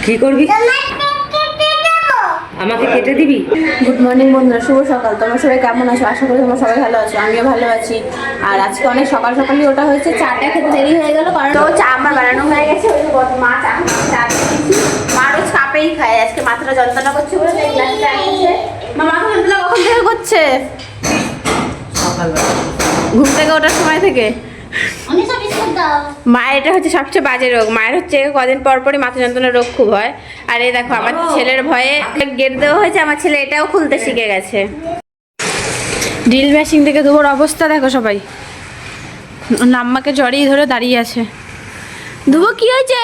কি করবি? আমাকে কেটে দিবি? গুড মর্নিং বন্ধুরা, শুভ সকাল। তোমরা সবাই কেমন আছো? আশা করি তোমরা সবাই ভালো আছো, আমিও ভালো আছি। আর আজকে অনেক সকাল সকালই ওটা হয়েছে, চাটা খেতে দেরি হয়ে গেল কারণ চা আমার বানানো হয়ে গেছে। ওই যে মা চা দিয়েছি, মা রোজ কাপেই খায়, আজকে মাথাটা যন্ত্রণা করছে বলে এই গ্লাসটা আনিয়েছে। মা মাথা যন্ত্রণা কখন থেকে করছে? সকালবেলা ঘুম থেকে ওঠার সময় থেকে। মায়ের এটা হচ্ছে সবচেয়ে বাজে রোগ। মায়ের হচ্ছে কদিন পর পরই মাথা যন্ত্রণার রোগ খুব হয়। আর এই দেখো আমার ছেলের ভয়ে গেট দেওয়া হয়েছে, আমার ছেলে এটাও খুলতে শিখে গেছে। ড্রিল মেশিন থেকে ধোবার অবস্থা দেখো সবাই। নাম্মাকে জড়িয়ে ধরে দাঁড়িয়ে আছে। ধুবো কি হয়েছে?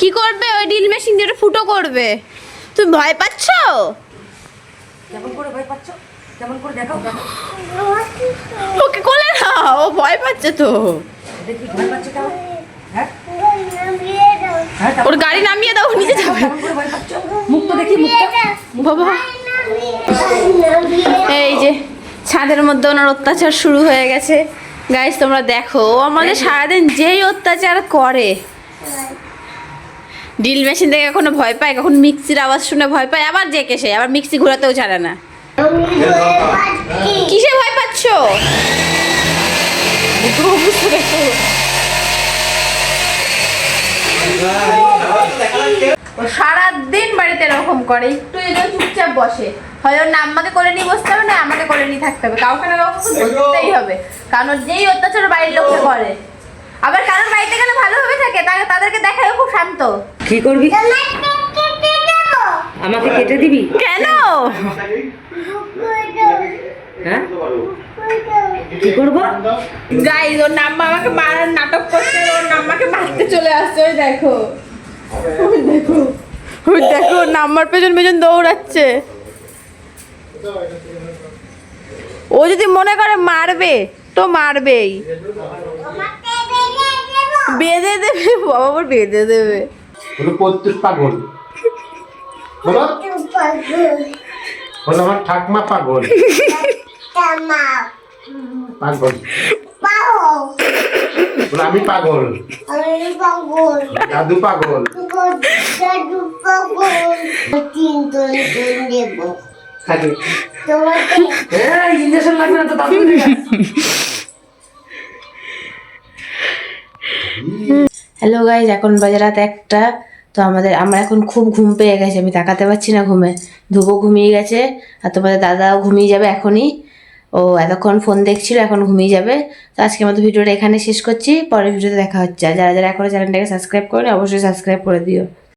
কি করবে? ওই ড্রিল মেশিন দিয়ে ওটা ফুটো করবে। তুমি ভয় পাচ্ছ? কেমন করে ভয় পাচ্ছ? কেমন করে দেখাও? ওকে কোলে না, ও ভয় পাচ্ছে তো। দেখি ভয় পাচ্ছ কেমন? হ্যাঁ, ওর গাড়ি নামিয়ে দাও, নিচে যাবে। কেমন করে ভয় পাচ্ছ? মুখ তো দেখি, মুখটা। বাবা, এই যে ছাদের মধ্যে ওনার অত্যাচার শুরু হয়ে গেছে। গাইস তোমরা দেখো, ও আমাদের সারাদিন যেই অত্যাচার করে। ড্রিল মেশিন থেকে কখনো ভয় পায়, কখন মিক্সির আওয়াজ শুনে ভয় পায়, আবার যে কেসে আবার মিক্সি ঘোরাতেও ছাড়ে না। কিসে ভয় পাচ্ছ? সারাদিন বাড়িতে এরকম করে, একটু এদের চুপচাপ বসে। হয় ওর নাম্মাকে করে নিয়ে বসতে হবে, না আমাকে করে নিয়ে থাকতে হবে। কাউকে না কাউকে বলতেই হবে, কারণ যেই অত্যাচার বাড়ির লোককে করে। আবার কারোর বাড়িতে গেলে ভালোভাবে থাকে, তাদেরকে দেখায় খুব শান্ত। কি করবি? আমাকে কেটে দিবি? কেন? হ্যাঁ, কি করবো? গাইস ওর নাম্মা আমাকে মারার নাটক করছে, ওর নাম্মাকে মারতে চলে আসছে। ওই দেখো, ওই দেখো, ওই দেখো নাম্মার পেছন পেছন দৌড়াচ্ছে। ও যদি মনে করে মারবে তো মারবেই, বেঁধে দেবে। বাবা আবার বেঁধে দেবে। পাগল বলো, বলো আমার ঠাকমা পাগল। পাগল বলো, আমি পাগল, দাদু পাগল। ইঞ্জেকশন লাগবে না তো দাদু? হ্যালো গাইজ, এখন বাজে রাত 1টা। তো আমার এখন খুব ঘুম পেয়ে গেছে, আমি তাকাতে পারছি না ঘুমে। ধুবো ঘুমিয়ে গেছে, আর তোমাদের দাদাও ঘুমিয়ে যাবে এখনই। ও এতক্ষণ ফোন দেখছিল, এখন ঘুমিয়ে যাবে। তো আজকের মতো ভিডিওটা এখানে শেষ করছি, পরের ভিডিওতে দেখা হচ্ছে। আর যারা যারা এখনো চ্যানেলটাকে সাবস্ক্রাইব করেনি অবশ্যই সাবস্ক্রাইব করে দিও।